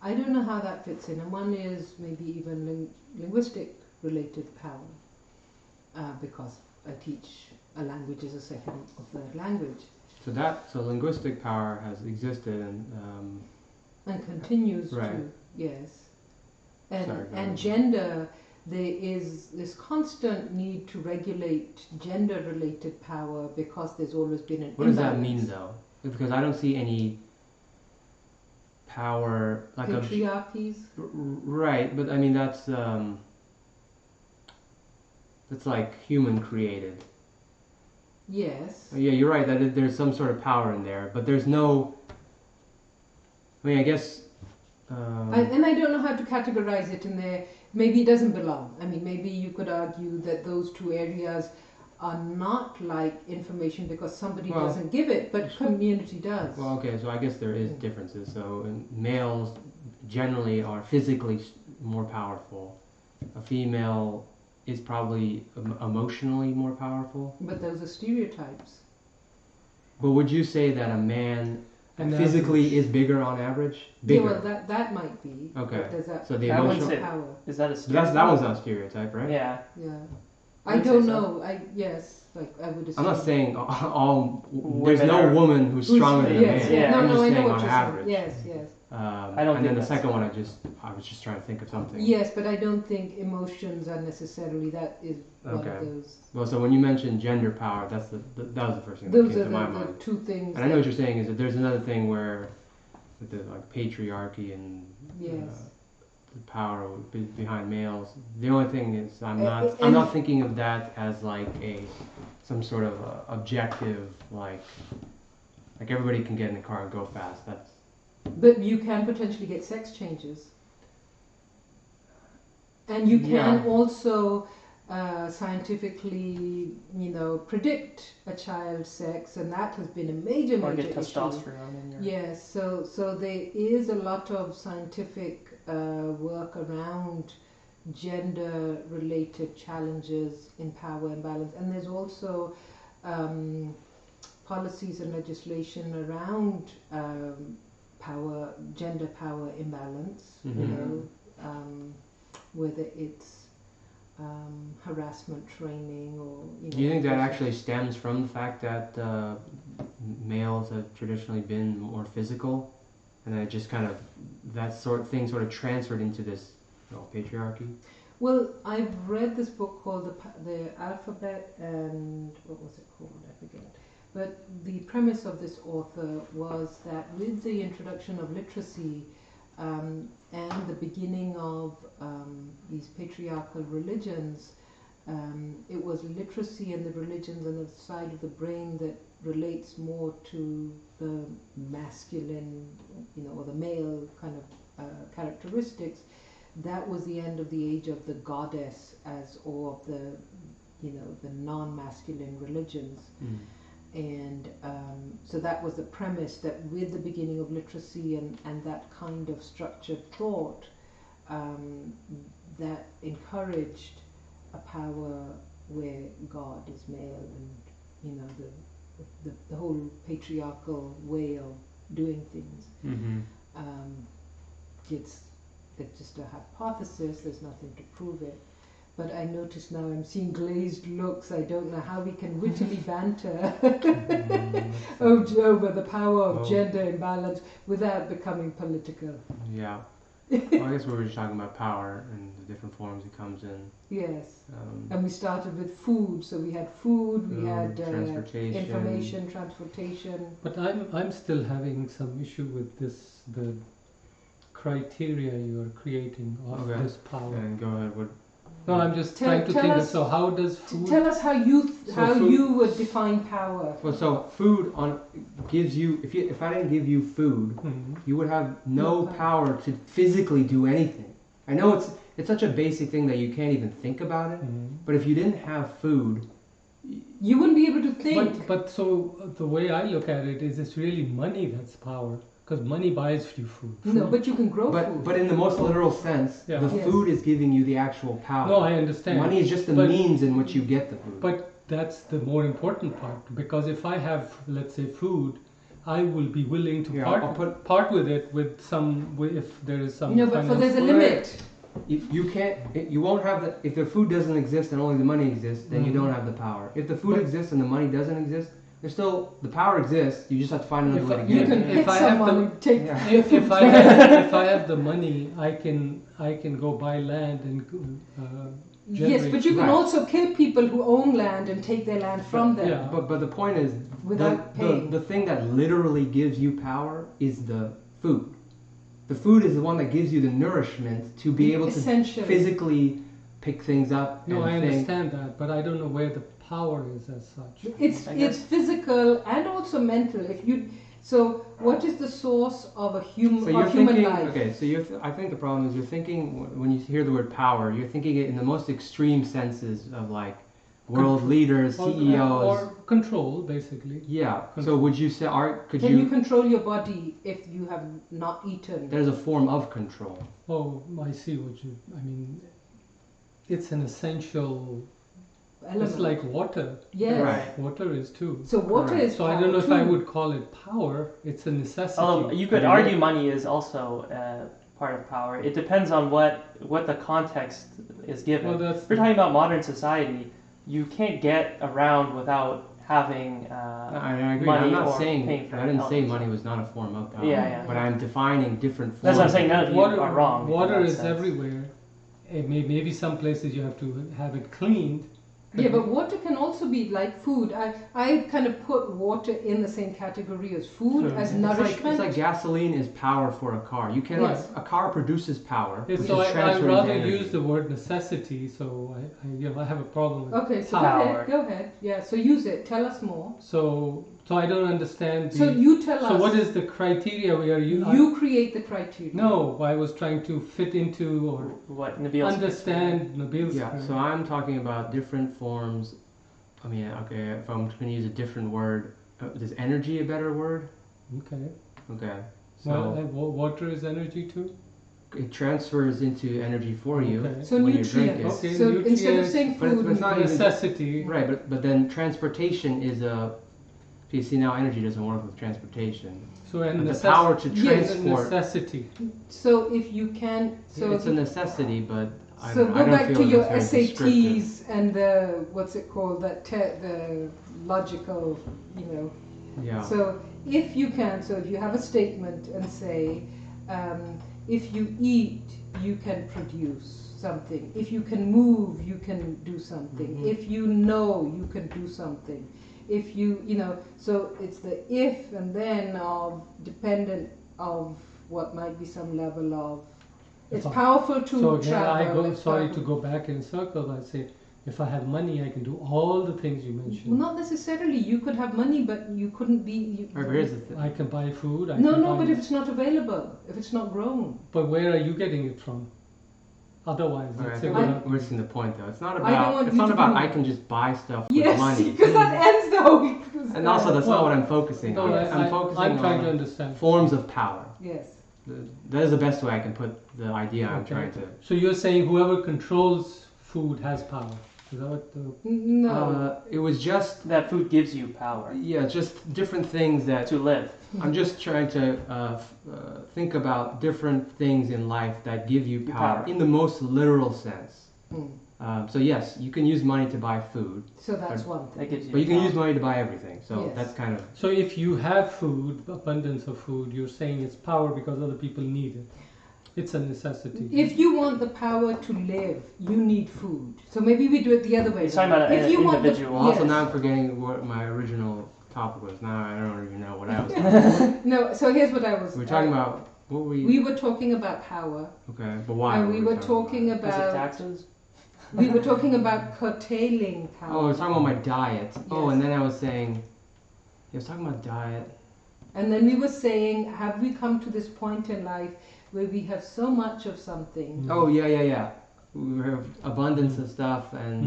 I don't know how that fits in, and one is maybe even linguistic-related power, because I teach a language as a second or third language. So linguistic power has existed and continues right. to, yes. Sorry, And gender, there is this constant need to regulate gender-related power because there's always been an What does imbalance. that mean though? Because I don't see any power like patriarchies. Right, but I mean that's like human created. Yes. Yeah, you're right that there's some sort of power in there, but there's no. I mean, I guess. And I don't know how to categorize it in there. Maybe it doesn't belong. I mean, maybe you could argue that those two areas are not like information because somebody doesn't give it, but community does. Well, okay, so I guess there is differences. So males generally are physically more powerful. A female is probably emotionally more powerful. But those are stereotypes. But would you say that a man physically is bigger on average? Bigger. Yeah, well, that might be. Okay. Does that, so the I emotional would say, power. Is that a stereotype? That one's not a stereotype, right? Yeah. Yeah. I I would don't say so. know. I would assume. I'm not saying all Women there's no are- woman who's stronger than a yes, man. yeah. Yeah. No, I'm no, just I know saying what on you're average. saying. Yes, yes. I don't and then think the that's second one, I was just trying to think of something. Yes, but I don't think emotions are necessarily that is one Okay. of those. Well, so when you mentioned gender power, that was the first thing that Those came are to my the mind. two things. And I know what you're saying is that there's another thing where with the like patriarchy and Yes. the power behind males. The only thing is I'm and not thinking of that as like some sort of objective like everybody can get in the car and go fast. That's But you can potentially get sex changes. And you can also scientifically, predict a child's sex, and that has been a major or get issue. testosterone in your. Yes, so there is a lot of scientific work around gender-related challenges in power imbalance, and there's also policies and legislation around gender power imbalance. Whether it's harassment training or. Do you think that actually stems from the fact that males have traditionally been more physical, and then it just kind of that sort of thing sort of transferred into this patriarchy? Well, I've read this book called the Alphabet and what was it called? I forget. But the premise of this author was that with the introduction of literacy and the beginning of these patriarchal religions, it was literacy and the religions and the side of the brain that relates more to the masculine, or the male kind of characteristics. That was the end of the age of the goddess or of the, the non-masculine religions. And so that was the premise, that with the beginning of literacy and that kind of structured thought, that encouraged a power where God is male, and the whole patriarchal way of doing things. It's just a hypothesis. There's nothing to prove it. But I notice now I'm seeing glazed looks. I don't know how we can wittily banter over the power of gender imbalance without becoming political. Yeah. Well, I guess we were just talking about power and the different forms it comes in. Yes. And we started with food. So we had food, we had information, transportation. But I'm still having some issue with the criteria you're creating of this power. And go ahead. No, I'm just trying to think. So how does food? Tell us how you would define power. Well, so food gives you. If I didn't give you food, you would have no power to physically do anything. I know it's such a basic thing that you can't even think about it. But if you didn't have food, you wouldn't be able to think. But so the way I look at it is, it's really money that's power. Because money buys you food. No, but you can grow food. But in the most literal sense, the food is giving you the actual power. No, I understand. Money is just the means in which you get the food. But that's the more important part. Because if I have, let's say, food, I will be willing to part with it with if there is some. No, but there's a limit. You won't have if the food doesn't exist and only the money exists, then you don't have the power. If the food exists and the money doesn't exist, the power exists. You just have to find another way to get it. If I have the money, I can go buy land and. Yes, but you can also kill people who own land and take their land from them. Yeah. But the point is, without paying. The thing that literally gives you power is the food. The food is the one that gives you the nourishment to be able to physically pick things up. No, I understand that, but I don't know where the power is as such. It's physical and also mental. So what is the source of a human life? Okay, so I think the problem is you're thinking, when you hear the word power, you're thinking it in the most extreme senses of like world leaders, CEOs. Or control, basically. Yeah, so would you say, Can you control your body if you have not eaten? There's a form of control. Oh, I see what I mean, it's an essential element. It's like water. Yes. Right. Water is too. So water is power. So I don't know if I would call it power. It's a necessity. Although you could argue money is also part of power. It depends on what the context is given. Well, if we're talking about modern society, you can't get around without having I agree. money I'm not or saying paying for I didn't say elements. money was not a form of power. Yeah. But I'm defining different forms. That's what I'm saying. None of you Water, are wrong. water in that is sense. everywhere. Maybe some places you have to have it cleaned. Yeah, but water can also be like food. I kind of put water in the same category as food, Sure. as It's nourishment. like gasoline is power for a car. You cannot. Yes. A car produces power. Yes, which so is I transferred rather into energy. use the word necessity. So I have a problem with. Okay, so Power. go ahead. Yeah, so use it. Tell us more. So I don't understand. So you tell us. So what is the criteria we are using? You create the criteria. No, I was trying to fit into or What Nabil's understand Nabil's. Yeah. So I'm talking about different forms. I mean, okay, if I'm going to use a different word, is energy a better word? Okay. Okay. Well, So water is energy too. it transfers into energy for you Okay. So when you drink it. nutrients. Okay, So instead of nutrients, saying but it's food, not even- necessity. Right, but then transportation is a. You see, now energy doesn't work with transportation. So and But the power to Yes, transport, necessity. so if you can, so it's a necessity, but I so don't, go I don't back feel to that your it's very descriptive. SATs and the what's it called, the logical, you know. Yeah. So if you can, so if you have a statement and say, if you eat, you can produce something. If you can move, you can do something. Mhm. If you know, you can do something. If you know, so it's the if and then of dependent of what might be some level of. It's If I- powerful to So again, travel. I it's sorry to powerful- go back in circles. I say, if I had money, I can do all the things you mentioned. Well, not necessarily. You could have money, but you couldn't be. You, Right, but here's the thing. I can buy food. I no, can no, buy but if it's not available, if it's not grown, But where are you getting it from? Otherwise, All right, I it's think a we're missing the point though. It's not I don't about. want It's you not to about do- I can just buy stuff with yes, money. because that ends the whole. And also, that's Well, not what I'm focusing no, on. Yes. I'm focusing I'm trying to on understand. forms of power. Yes. That is the best way I can put the idea I'm Okay. trying to. So you're saying whoever controls food has power. Is that what the No. It was just that food gives you power just different things that to live. I'm just trying to think about different things in life that give you power Power. in the most literal sense. Mm. So yes, you can use money to buy food, So that's one That thing. gives you. but you can power. use money to buy everything. So Yes. that's kind of So if you have food, abundance of food, you're saying it's power because other people need it. It's a necessity. If you want the power to live, you need food. So maybe we do it the other way. You're talking around. about If an you want the- individual. Also, yes. now I'm forgetting what my original topic was. Now I don't even know what I was talking about. No, so here's what I was. We were talking about what were we? We were talking about power. Okay, but why? And we were talking Was it about. taxes? We were talking about curtailing power. Oh, I was talking about my diet. Oh, Yes. and then I was saying, I was talking about diet. And then we were saying, have we come to this point in life where we have so much of something? Mm. Oh yeah. We have abundance of stuff, and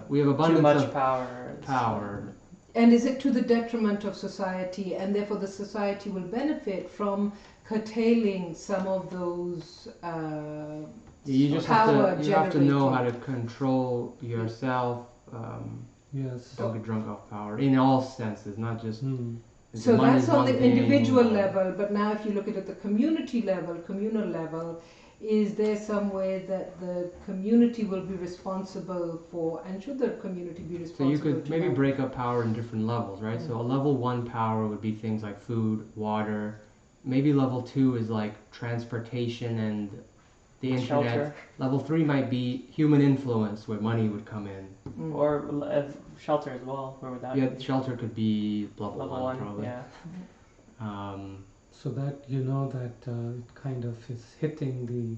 we have abundance Too much of power. power. And is it to the detriment of society, and therefore the society will benefit from curtailing some of those You just power have to. You have to know how generating? to control yourself. Yes. Don't get drunk off power in all senses, not just. Hmm. So money that's is on one the thing, individual or- level, but now if you look at it at the community level, communal level, is there some way that the community will be responsible for, and should the community be So responsible you could to maybe that? break up power in different levels, right? So a level 1 power would be things like food, water. Maybe level 2 is like transportation and the internet. Shelter. Level 3 might be human influence, where money would come in. Mm. Or shelter as well. Where would that Yeah, be? shelter could be level, Level 1 one. probably. Yeah. So that you know that it kind of is hitting the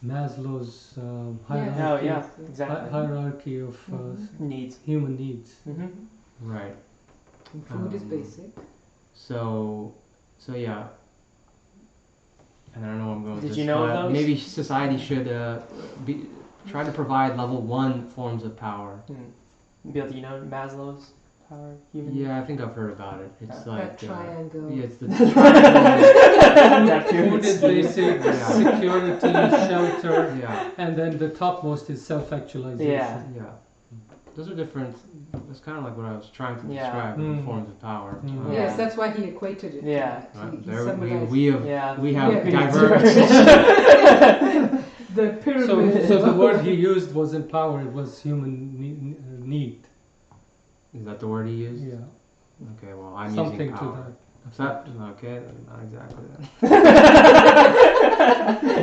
Maslow's hierarchy, Oh yeah. Exactly. hierarchy of Needs. human needs. Mm-hmm. Right. And food is Um, basic. So yeah. And I don't know where I'm going with Did this, you know but those? maybe society should try to provide level 1 forms of power. Bill, do you know Maslow's power? Human. Yeah, I think I've heard about it. It's That like That triangle. yeah, it's the triangle. That Food pyramid is scheme. basic, Yeah. security, shelter, Yeah, and then the topmost is self-actualization. Yeah. yeah. Those are different. That's kind of like what I was trying to Yeah. describe with the Mm. forms of power. Mm. Yeah. Yes, that's why he equated it. Yeah. To that. Right, He there summarized we have Yeah. diverged. the So, pyramid. so the word he used wasn't power; it was human need. Is that the word he used? Yeah. Okay, well, I'm Something using to power. that. Okay, not exactly that.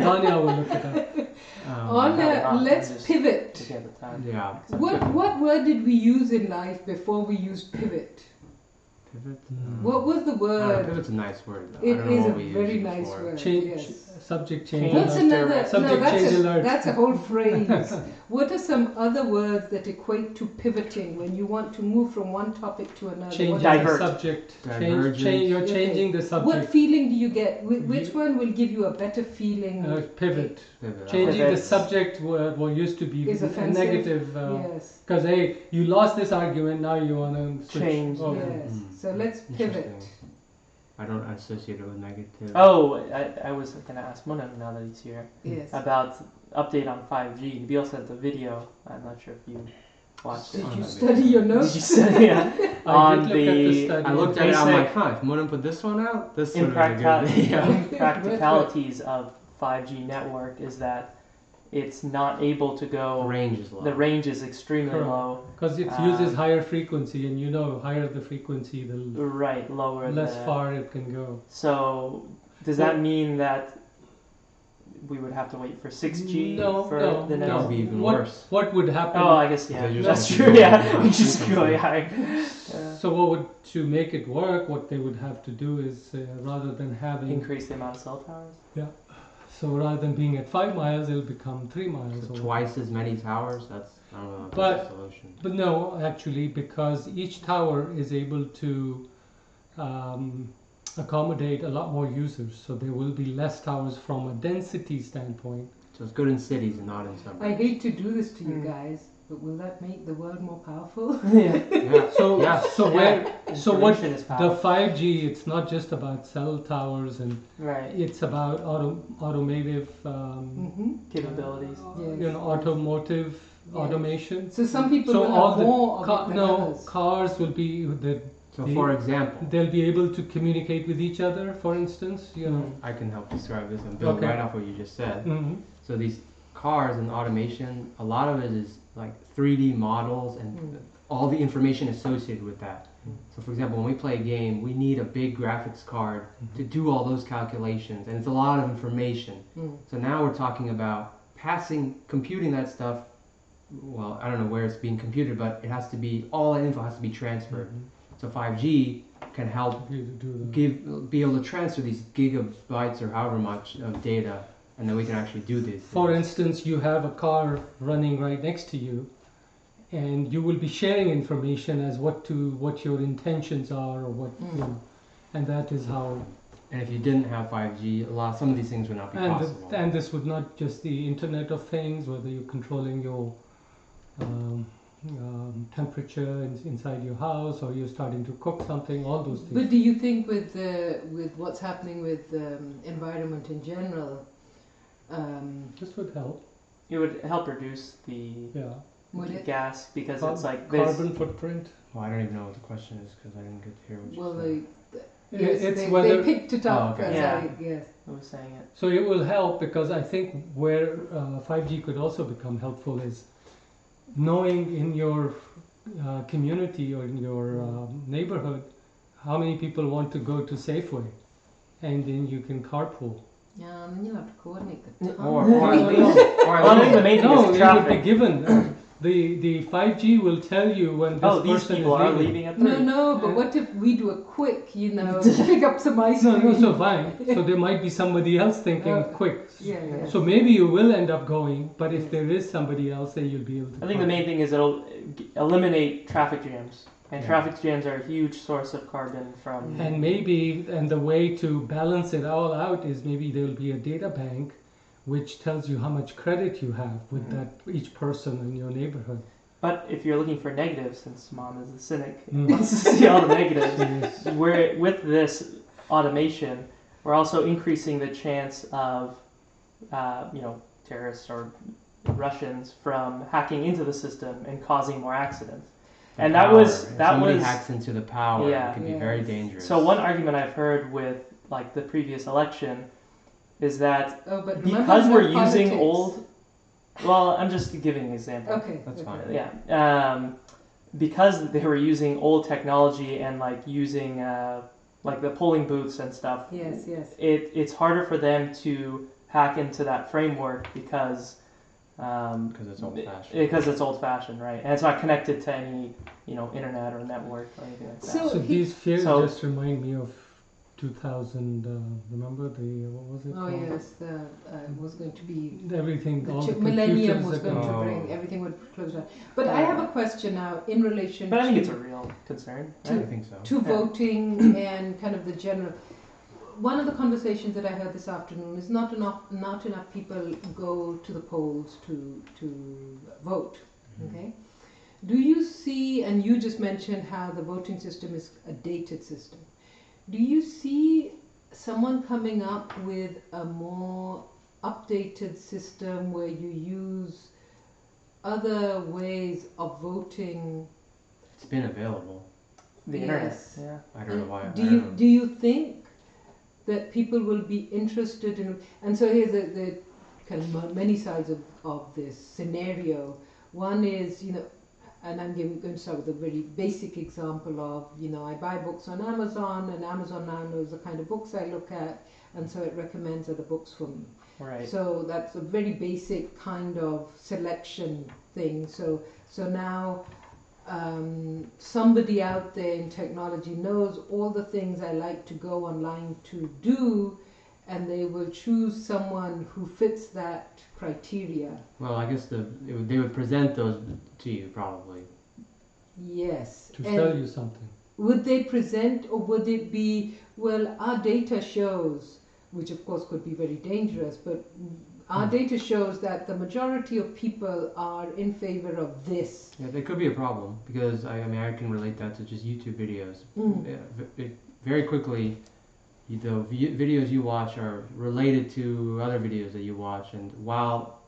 Danya will look it up. Let's pivot. To get the time. Yeah. What word did we use in life before we used pivot? Pivot? What was the word? Pivot's a nice word, though. It I don't know is what a we very used nice before. word. Change, Yes. subject change. What's Change another? direction. Subject change alert. That's a whole phrase. What are some other words that equate to pivoting when you want to move from one topic to another? Changing What- the Divert. subject. Divergence. You're Okay. changing the What subject. feeling do you get? Which one will give you a better feeling? Pivot. Pivot. Changing the Pivot. subject what used to be Is a offensive. negative. Yes. Because hey, you lost this argument, now you want to switch. Change. over. Yes. Mm. So let's pivot. Interesting. I don't associate it with negative. Oh, I was going to ask Munam now that he's here Yes. about update on 5G. Nabil sent the video. I'm not sure if you watched it. Did you Did study your Did notes? you study? Yeah. I On did look at the the- study. I looked at it, I'm Basic- like, if Monan put this one out, this would be a good video. Impracticalities of 5G network is that it's not able to The go. range is low. The range is extremely Correct. low. Because it uses higher frequency, and higher the frequency, the Right, lower. less the, far it can go. So does that mean that we would have to wait for 6G No, for no, the That next? would be even What- worse. What would happen? Oh, I guess yeah, They just that's keep true. going Yeah, down. we just go high. So what would to make it work? What they would have to do is rather than having Increase the amount of cell towers. so rather than being at 5 miles, it'll become 3 miles. So or- twice as many towers. That's I don't know. If But- that's a solution. But no, actually, because each tower is able to accommodate a lot more users, so there will be less towers from a density standpoint. So it's good in cities and not in suburbs. I hate to do this to you Mm. guys, but will that make the world more powerful? Yeah. Yeah. So Yeah. so where so what Information is the power. 5G? It's not just about cell towers, and Right. it's about automotive, Mm-hmm. Capabilities. Yes. automotive Yes. automation. So some people So will all have the more of it than no others. cars will be So for example, they'll be able to communicate with each other. For instance, I can help describe this and build Okay. right off what you just said. Mhm. So these cars and automation, a lot of it is like 3D models and Mm. all the information associated with that. Mm. So for example, when we play a game, we need a big graphics card to do all those calculations, and it's a lot of information. Mm. So now we're talking about computing that stuff. Well, I don't know where it's being computed, but it has to be, all that info has to be transferred. So 5G can help You do that. be able to transfer these gigabytes or however much of data, and then we can actually do this. For instance, you have a car running right next to you, and you will be sharing information as what your intentions are, or what and that is how. And if you didn't have 5G, some of these things would not be possible. And this would not just the Internet of Things, whether you're controlling your temperature inside your house, or you're starting to cook something, all those things. But do you think with what's happening with environment in general, This would help. It would help reduce the Yeah. would it? gas because it's like this. Carbon footprint. Well, I don't even know what the question is because I didn't get to hear what you Well, said. yes, It's they whether picked it up. okay. as Yeah. yes. I was saying it. so it will help, because I think where 5G could also become helpful is knowing in your community or in your neighborhood how many people want to go to Safeway, and then you can carpool. Yeah, and then you'll have to coordinate the time. Or at least, Well, I think the main thing No, is you would be traffic. given. The 5G will tell you when this Oh, these person people is are leaving. leaving at 3. No, but what if we do a quick, pick up some ice No, cream? no, so fine. So there might be somebody else thinking quick. Yeah. So maybe you will end up going, but if there is somebody else, then you'll be able to. I think the main thing is it'll eliminate traffic jams. And Yeah. traffic jams are a huge source of carbon from. And the way to balance it all out is maybe there'll be a data bank which tells you how much credit you have with Mhm. that each person in your neighborhood. But if you're looking for negatives, since Mom is a cynic, Mm. wants to see all the negatives, Yes. we're with this automation, we're also increasing the chance of, terrorists or Russians from hacking into the system and causing more accidents. The And power. If that somebody was hacks into the power, Yeah. it can be Yes. very dangerous. so one argument I've heard with like the previous election is that Oh, but because remember we're the using politics. well, I'm just giving an example. Okay. That's okay. fine. Yeah. because they were using old technology and like using like the polling booths and stuff. Yes, yes. It's harder for them to hack into that framework because it's old fashioned. Because it's old fashioned, right? And it's not connected to any internet or network or anything like that. So these fears just remind me of 2000. Remember what was it? Oh called? yes, it was going to be Everything. All the millennium was computers going to bring everything would close down. But I have a question now in relation. But I think it's a real concern. Right? I think so. To voting and kind of the general. One of the conversations that I heard this afternoon is not enough people go to the polls to vote. Mm-hmm. Okay. Do you see? And you just mentioned how the voting system is a dated system. Do you see someone coming up with a more updated system where you use other ways of voting? It's been available. The internet. Yeah. I don't know why. Do you think that people will be interested in? And so here's the kind of many sides of this scenario. One is, and I'm going to start with a very basic example of, I buy books on Amazon, and Amazon now knows the kind of books I look at, and so it recommends other books for me. Right. So that's a very basic kind of selection thing. So now somebody out there in technology knows all the things I like to go online to do, and they will choose someone who fits that criteria. Well, I guess they would present those to you probably. Yes. To sell you something. Would they present, or would it be, well, our data shows, which of course could be very dangerous, but our data shows that the majority of people are in favor of this. Yeah, there could be a problem because I can relate that to just YouTube videos. Very quickly, the videos you watch are related to other videos that you watch, and while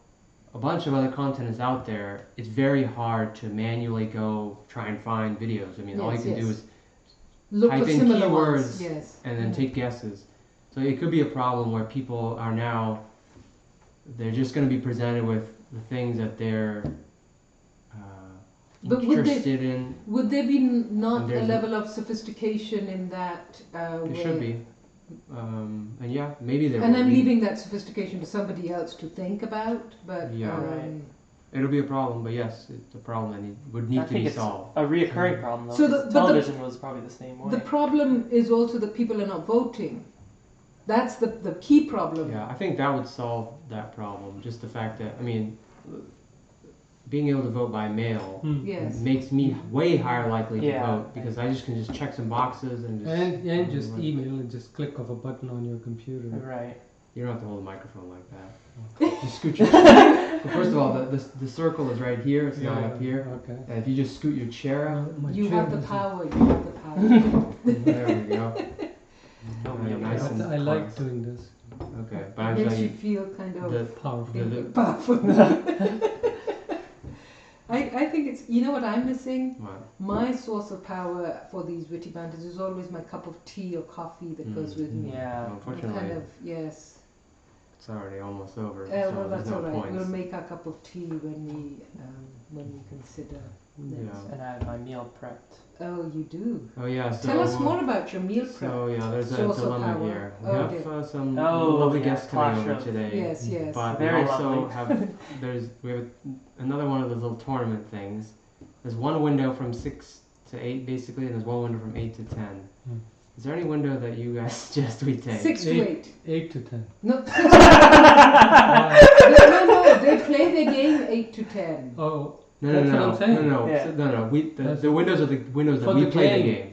a bunch of other content is out there, it's very hard to manually go try and find videos. All you can do is type in keywords and then take guesses. So it could be a problem where people are now, they're just going to be presented with the things that they're interested in. Would there be not a level of sophistication in that? There should be. And yeah, maybe there And will I'm be. leaving that sophistication to somebody else to think about, but Yeah. It'll be a problem, but yes, it's a problem that would need to be solved. A reoccurring problem though. So television was probably the same way. The problem is also that people are not voting. That's the key problem. Yeah, I think that would solve that problem. Just the fact that, being able to vote by mail Yes. makes me way higher likely to vote because I can just check some boxes and just just email and just click of a button on your computer. Right. You don't have to hold a microphone like that. Just scoot your chair. Well, first of all, the circle is right here. It's not up here. Okay. And if you just scoot your chair out, You have the power. You have the power. there we go. Nice and I like close. doing this. Okay, but I'm It makes saying you feel kind of Powerful. powerful. I think it's, what I'm missing? what? My source of power for these witty banters is always my cup of tea or coffee that goes with me. Yeah. Well, unfortunately, Kind of, yes. it's already almost over. Well, so that's there's all no right. points. We'll make our cup of tea when we consider this. Yeah. And I have my meal prepped. Oh, you do. Oh yeah. So, Tell us more about your meal prep. So yeah, there's a source of dilemma power. here. We Oh, have some Oh, lovely yeah, guests coming clash over of- today. Yes, yes. But Very we also lovely. have we have another one of those little tournament things. There's one window from 6 to 8 basically, and there's one window from 8 to 10. Is there any window that you guys suggest we take? 6 to 8. 8 to 10. No, they play their game 8 to 10. Oh, No, That's what I'm saying. no. Yeah. No. The windows are the windows that For we the play the game. game.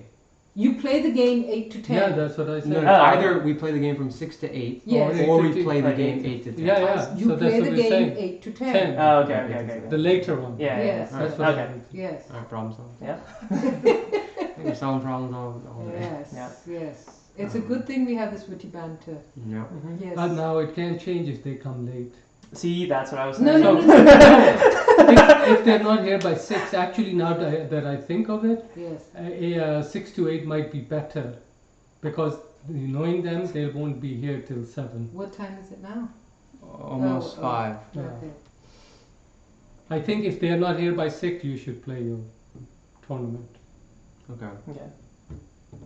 You play the game 8 to 10. yeah, that's what I said. No, Oh. either we play the game from 6 to 8, Yes. or we 8 to play the 10. game 8 to 10. Yeah, yeah. You so that's play what the we're game saying. 8 to 10. 10. Oh, okay. The later one. Yeah. Yes. That's what Okay. I mean. Yes. Alright, problem solved. Yeah. I think we're solving problems all day. Yes. Yeah. Yes. It's a good thing we have this witty banter. Yeah. Yes. But now it can change if they come late. See, that's what I was No, saying. no, So- no, no. if they're not here by 6, actually now that I think of it, Yes. 6 to 8 might be better because knowing them, they won't be here till 7. What time is it now? Almost Oh, 5. Yeah. Okay. I think if they're not here by 6, you should play your tournament. Okay. Okay.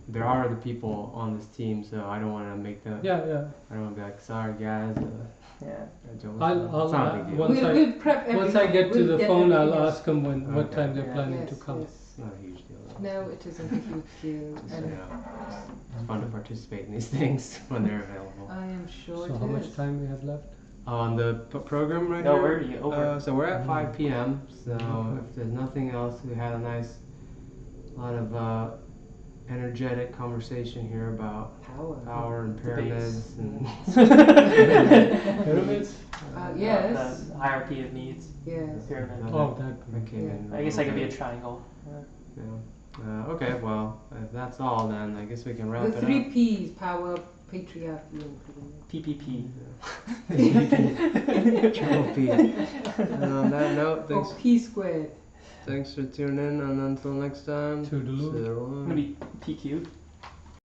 There are other people on this team, so I don't want to make the. Yeah, yeah. I don't want to be like, sorry guys. Yeah. It's I'll not a big deal. once We'll prep everything. once I get to We'll the get phone, I'll everything else. ask them what Okay. time they're Yeah. planning Yes, to come. yes. It's not a huge deal. No, it isn't a huge deal. Just, And it's fun to participate in these things when they're available. I am sure So it how is. much time we have left? On the program right No, here? we're already over. So we're at 5 p.m. So Okay. if there's nothing else, we had a lot of energetic conversation here about power and pyramids and Pyramids? Yes. The hierarchy of needs. Yes. Pyramid. Oh, that. that came in. I guess that could be a triangle. Yeah. Okay. Well, if that's all, then I guess we can wrap The it three up. P's: power, patriarchy, and PPP. Triple P. And on that note, or P squared. thanks for tuning in, and until next time, Toodaloo. so I'm gonna be PQ.